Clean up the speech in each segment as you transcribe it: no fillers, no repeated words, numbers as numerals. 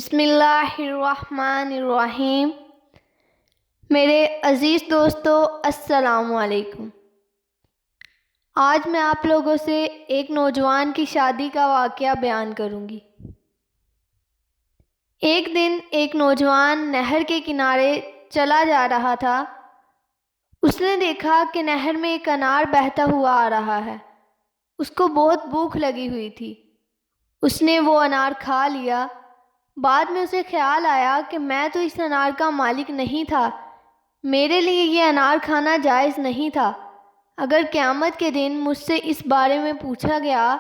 بسم اللہ الرحمن الرحیم۔ میرے عزیز دوستو، السلام علیکم۔ آج میں آپ لوگوں سے ایک نوجوان کی شادی کا واقعہ بیان کروں گی۔ ایک دن ایک نوجوان نہر کے کنارے چلا جا رہا تھا۔ اس نے دیکھا کہ نہر میں ایک انار بہتا ہوا آ رہا ہے۔ اس کو بہت بھوک لگی ہوئی تھی۔ اس نے وہ انار کھا لیا۔ بعد میں اسے خیال آیا کہ میں تو اس انار کا مالک نہیں تھا، میرے لیے یہ انار کھانا جائز نہیں تھا۔ اگر قیامت کے دن مجھ سے اس بارے میں پوچھا گیا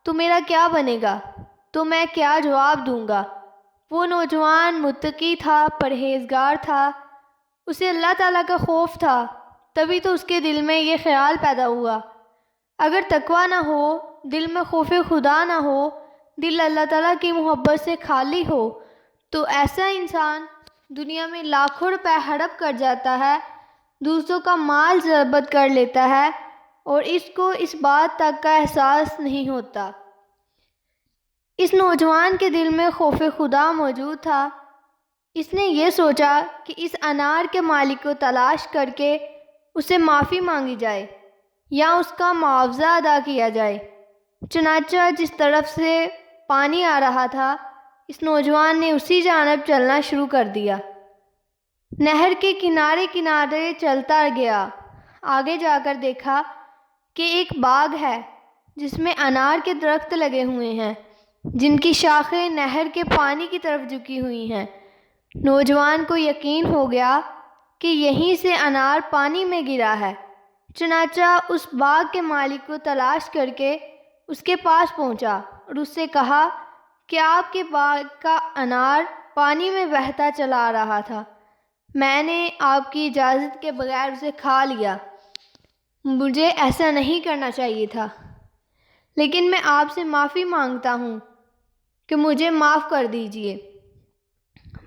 تو میرا کیا بنے گا؟ تو میں کیا جواب دوں گا؟ وہ نوجوان متقی تھا، پرہیزگار تھا، اسے اللہ تعالیٰ کا خوف تھا، تبھی تو اس کے دل میں یہ خیال پیدا ہوا۔ اگر تقویٰ نہ ہو، دل میں خوف خدا نہ ہو، دل اللہ تعالیٰ کی محبت سے خالی ہو، تو ایسا انسان دنیا میں لاکھوں روپے ہڑپ کر جاتا ہے، دوسروں کا مال ضبط کر لیتا ہے اور اس کو اس بات تک کا احساس نہیں ہوتا۔ اس نوجوان کے دل میں خوف خدا موجود تھا۔ اس نے یہ سوچا کہ اس انار کے مالک کو تلاش کر کے اسے معافی مانگی جائے یا اس کا معاوضہ ادا کیا جائے۔ چنانچہ جس طرف سے پانی آ رہا تھا، اس نوجوان نے اسی جانب چلنا شروع کر دیا۔ نہر کے کنارے کنارے چلتا گیا۔ آگے جا کر دیکھا کہ ایک باغ ہے جس میں انار کے درخت لگے ہوئے ہیں، جن کی شاخیں نہر کے پانی کی طرف جھکی ہوئی ہیں۔ نوجوان کو یقین ہو گیا کہ یہیں سے انار پانی میں گرا ہے۔ چنانچہ اس باغ کے مالک کو تلاش کر کے اس کے پاس پہنچا اور اس سے کہا کہ آپ کے باغ کا انار پانی میں بہتا چلا آ رہا تھا، میں نے آپ کی اجازت کے بغیر اسے کھا لیا۔ مجھے ایسا نہیں کرنا چاہیے تھا، لیکن میں آپ سے معافی مانگتا ہوں کہ مجھے معاف کر دیجیے۔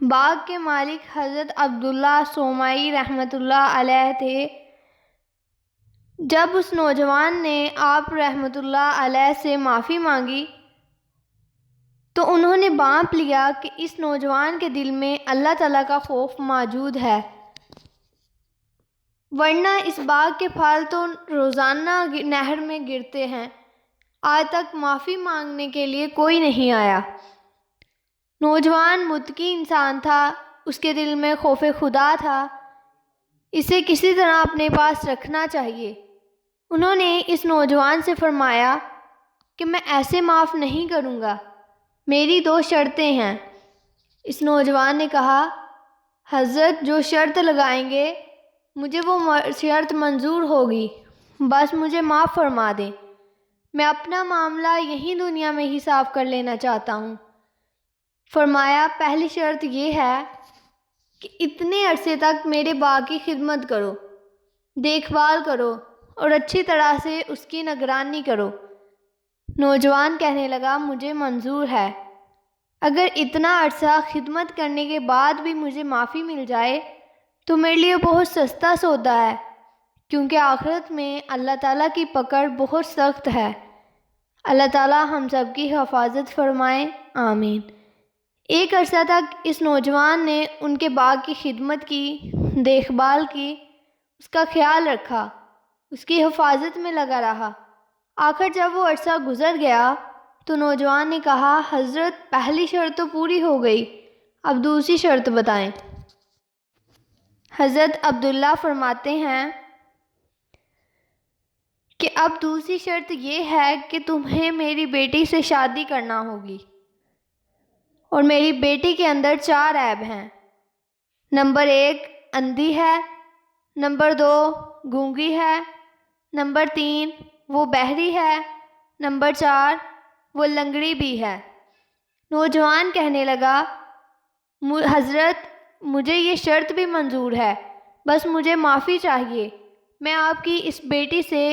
باغ کے مالک حضرت عبداللہ صومعی رحمۃ اللہ علیہ تھے۔ جب اس نوجوان نے آپ رحمۃ اللہ علیہ سے معافی مانگی تو انہوں نے بھانپ لیا کہ اس نوجوان کے دل میں اللہ تعالیٰ کا خوف موجود ہے، ورنہ اس باغ کے پھل تو روزانہ نہر میں گرتے ہیں۔ آج تک معافی مانگنے کے لیے کوئی نہیں آیا۔ نوجوان متقی انسان تھا، اس کے دل میں خوف خدا تھا، اسے کسی طرح اپنے پاس رکھنا چاہیے۔ انہوں نے اس نوجوان سے فرمایا کہ میں ایسے معاف نہیں کروں گا، میری 2 شرطیں ہیں۔ اس نوجوان نے کہا، حضرت جو شرط لگائیں گے مجھے وہ شرط منظور ہوگی، بس مجھے معاف فرما دیں، میں اپنا معاملہ یہیں دنیا میں ہی صاف کر لینا چاہتا ہوں۔ فرمایا، پہلی شرط یہ ہے کہ اتنے عرصے تک میرے باغ کی خدمت کرو، دیکھ بھال کرو اور اچھی طرح سے اس کی نگرانی کرو۔ نوجوان کہنے لگا، مجھے منظور ہے، اگر اتنا عرصہ خدمت کرنے کے بعد بھی مجھے معافی مل جائے تو میرے لیے بہت سستا سودا ہے، کیونکہ آخرت میں اللہ تعالیٰ کی پکڑ بہت سخت ہے۔ اللہ تعالیٰ ہم سب کی حفاظت فرمائے، آمین۔ ایک عرصہ تک اس نوجوان نے ان کے باغ کی خدمت کی، دیکھ بھال کی، اس کا خیال رکھا، اس کی حفاظت میں لگا رہا۔ آخر جب وہ عرصہ گزر گیا تو نوجوان نے کہا، حضرت پہلی شرط تو پوری ہو گئی، اب دوسری شرط بتائیں۔ حضرت عبداللہ فرماتے ہیں کہ اب دوسری شرط یہ ہے کہ تمہیں میری بیٹی سے شادی کرنا ہوگی، اور میری بیٹی کے اندر 4 عیب ہیں۔ نمبر 1 اندھی ہے، نمبر 2 گونگی ہے، نمبر 3 وہ بہری ہے، نمبر 4 وہ لنگڑی بھی ہے۔ نوجوان کہنے لگا، حضرت مجھے یہ شرط بھی منظور ہے، بس مجھے معافی چاہیے، میں آپ کی اس بیٹی سے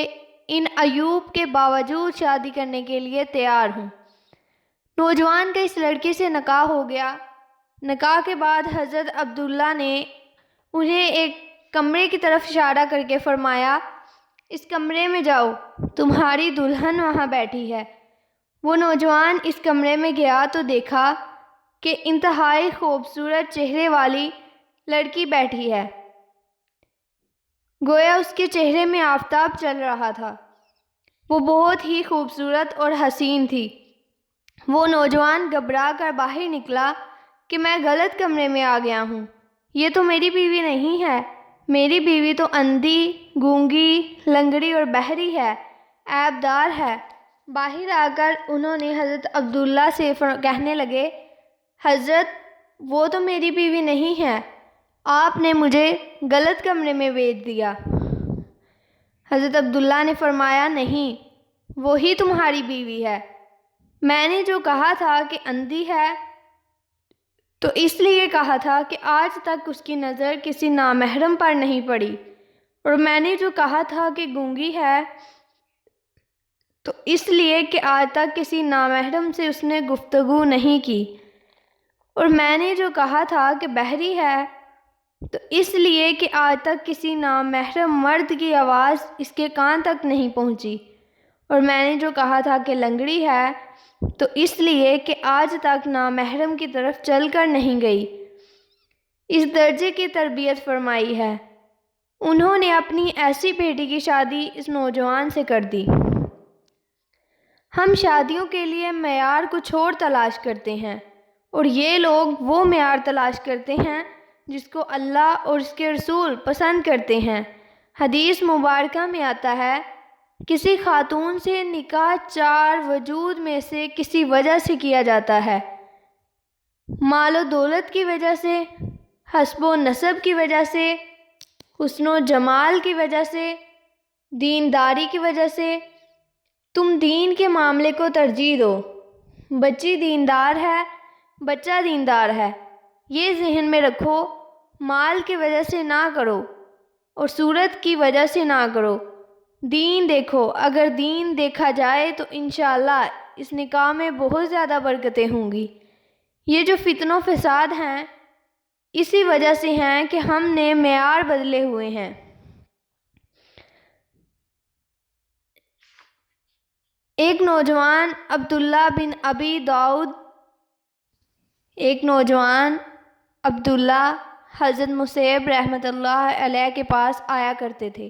ان عیوب کے باوجود شادی کرنے کے لیے تیار ہوں۔ نوجوان کا اس لڑکی سے نکاح ہو گیا۔ نکاح کے بعد حضرت عبداللہ نے انہیں ایک کمرے کی طرف اشارہ کر کے فرمایا، اس کمرے میں جاؤ، تمہاری دلہن وہاں بیٹھی ہے۔ وہ نوجوان اس کمرے میں گیا تو دیکھا کہ انتہائی خوبصورت چہرے والی لڑکی بیٹھی ہے، گویا اس کے چہرے میں آفتاب چل رہا تھا۔ وہ بہت ہی خوبصورت اور حسین تھی۔ وہ نوجوان گھبرا کر باہر نکلا کہ میں غلط کمرے میں آ گیا ہوں، یہ تو میری بیوی نہیں ہے، میری بیوی تو اندھی، گونگی، لنگڑی اور بہری ہے، عیب دار ہے۔ باہر آ کر انہوں نے حضرت عبداللہ سے کہنے لگے، حضرت وہ تو میری بیوی نہیں ہے، آپ نے مجھے غلط کمرے میں بھیج دیا۔ حضرت عبداللہ نے فرمایا، نہیں، وہی تمہاری بیوی ہے۔ میں نے جو کہا تھا کہ اندھی ہے تو اس لیے کہا تھا کہ آج تک اس کی نظر کسی نامحرم پر نہیں پڑی، اور میں نے جو کہا تھا کہ گونگی ہے تو اس لیے کہ آج تک کسی نامحرم سے اس نے گفتگو نہیں کی، اور میں نے جو کہا تھا کہ بہری ہے تو اس لیے کہ آج تک کسی نامحرم مرد کی آواز اس کے کان تک نہیں پہنچی، اور میں نے جو کہا تھا کہ لنگڑی ہے تو اس لیے کہ آج تک نامحرم کی طرف چل کر نہیں گئی۔ اس درجے کی تربیت فرمائی ہے۔ انہوں نے اپنی ایسی بیٹی کی شادی اس نوجوان سے کر دی۔ ہم شادیوں کے لیے معیار کچھ اور تلاش کرتے ہیں، اور یہ لوگ وہ معیار تلاش کرتے ہیں جس کو اللہ اور اس کے رسول پسند کرتے ہیں۔ حدیث مبارکہ میں آتا ہے، کسی خاتون سے نکاح 4 وجوہ میں سے کسی وجہ سے کیا جاتا ہے، مال و دولت کی وجہ سے، حسب و نسب کی وجہ سے، حسن و جمال کی وجہ سے، دینداری کی وجہ سے۔ تم دین کے معاملے کو ترجیح دو، بچی دیندار ہے، بچہ دیندار ہے، یہ ذہن میں رکھو، مال کی وجہ سے نہ کرو اور صورت کی وجہ سے نہ کرو، دین دیکھو، اگر دین دیکھا جائے تو انشاءاللہ اس نکاح میں بہت زیادہ برکتیں ہوں گی۔ یہ جو فتن و فساد ہیں اسی وجہ سے ہیں کہ ہم نے معیار بدلے ہوئے ہیں۔ ایک نوجوان عبداللہ حضرت مصعب رحمۃ اللہ علیہ کے پاس آیا کرتے تھے۔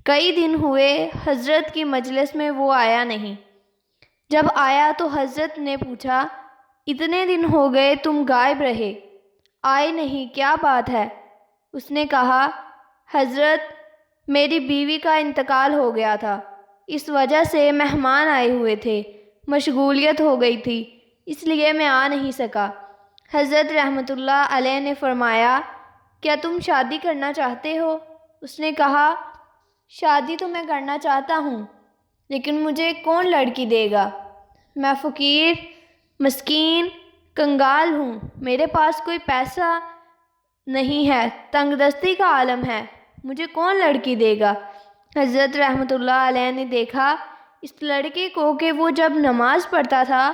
کئی دن ہوئے حضرت کی مجلس میں وہ آیا نہیں۔ جب آیا تو حضرت نے پوچھا، اتنے دن ہو گئے تم غائب رہے، آئے نہیں، کیا بات ہے؟ اس نے کہا، حضرت میری بیوی کا انتقال ہو گیا تھا، اس وجہ سے مہمان آئے ہوئے تھے، مشغولیت ہو گئی تھی، اس لیے میں آ نہیں سکا۔ حضرت رحمۃ اللہ علیہ نے فرمایا، کیا تم شادی کرنا چاہتے ہو؟ اس نے کہا، شادی تو میں کرنا چاہتا ہوں، لیکن مجھے کون لڑکی دے گا؟ میں فقیر، مسکین، کنگال ہوں، میرے پاس کوئی پیسہ نہیں ہے، تنگ دستی کا عالم ہے، مجھے کون لڑکی دے گا؟ حضرت رحمۃ اللہ علیہ نے دیکھا اس لڑکے کو کہ وہ جب نماز پڑھتا تھا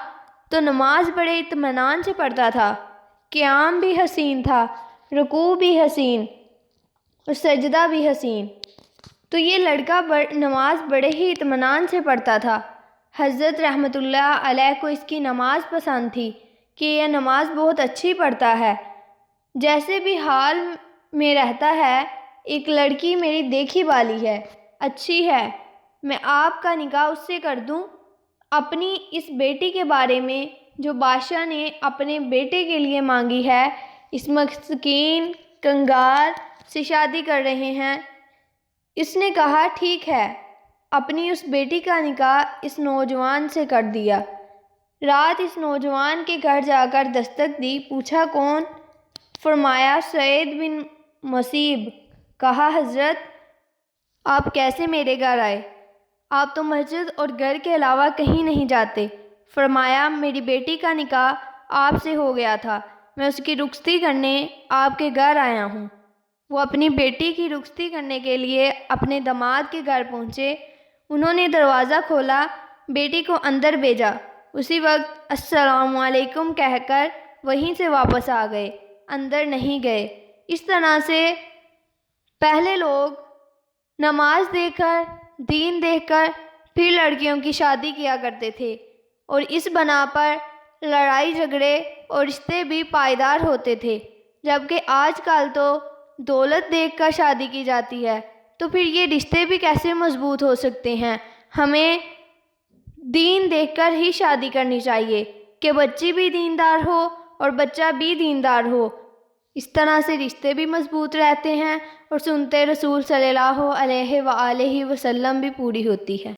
تو نماز بڑے اطمینان سے پڑھتا تھا، قیام بھی حسین تھا، رکوع بھی حسین اور سجدہ بھی حسین، تو یہ لڑکا نماز بڑے ہی اطمینان سے پڑھتا تھا۔ حضرت رحمۃ اللہ علیہ کو اس کی نماز پسند تھی کہ یہ نماز بہت اچھی پڑھتا ہے، جیسے بھی حال میں رہتا ہے، ایک لڑکی میری دیکھی والی ہے، اچھی ہے، میں آپ کا نکاح اس سے کر دوں۔ اپنی اس بیٹی کے بارے میں جو بادشاہ نے اپنے بیٹے کے لیے مانگی ہے، اس مسکین کنگال سے شادی کر رہے ہیں۔ اس نے کہا، ٹھیک ہے، اپنی اس بیٹی کا نکاح اس نوجوان سے کر دیا۔ رات اس نوجوان کے گھر جا کر دستک دی، پوچھا کون؟ فرمایا سعید بن مسیب۔ کہا حضرت آپ کیسے میرے گھر آئے؟ آپ تو مسجد اور گھر کے علاوہ کہیں نہیں جاتے۔ فرمایا میری بیٹی کا نکاح آپ سے ہو گیا تھا، میں اس کی رخصتی کرنے آپ کے گھر آیا ہوں۔ وہ اپنی بیٹی کی رخصتی کرنے کے لیے اپنے داماد کے گھر پہنچے، انہوں نے دروازہ کھولا، بیٹی کو اندر بھیجا، اسی وقت السلام علیکم کہہ کر وہیں سے واپس آ گئے، اندر نہیں گئے۔ اس طرح سے پہلے لوگ نماز دیکھ کر، دین دیکھ کر پھر لڑکیوں کی شادی کیا کرتے تھے، اور اس بنا پر لڑائی جھگڑے اور رشتے بھی پائیدار ہوتے تھے، جبکہ آج کل تو دولت دیکھ کر شادی کی جاتی ہے، تو پھر یہ رشتے بھی کیسے مضبوط ہو سکتے ہیں؟ ہمیں دین دیکھ کر ہی شادی کرنی چاہیے کہ بچی بھی دیندار ہو اور بچہ بھی دیندار ہو۔ اس طرح سے رشتے بھی مضبوط رہتے ہیں اور سنت رسول صلی اللہ علیہ وآلہ وسلم بھی پوری ہوتی ہے۔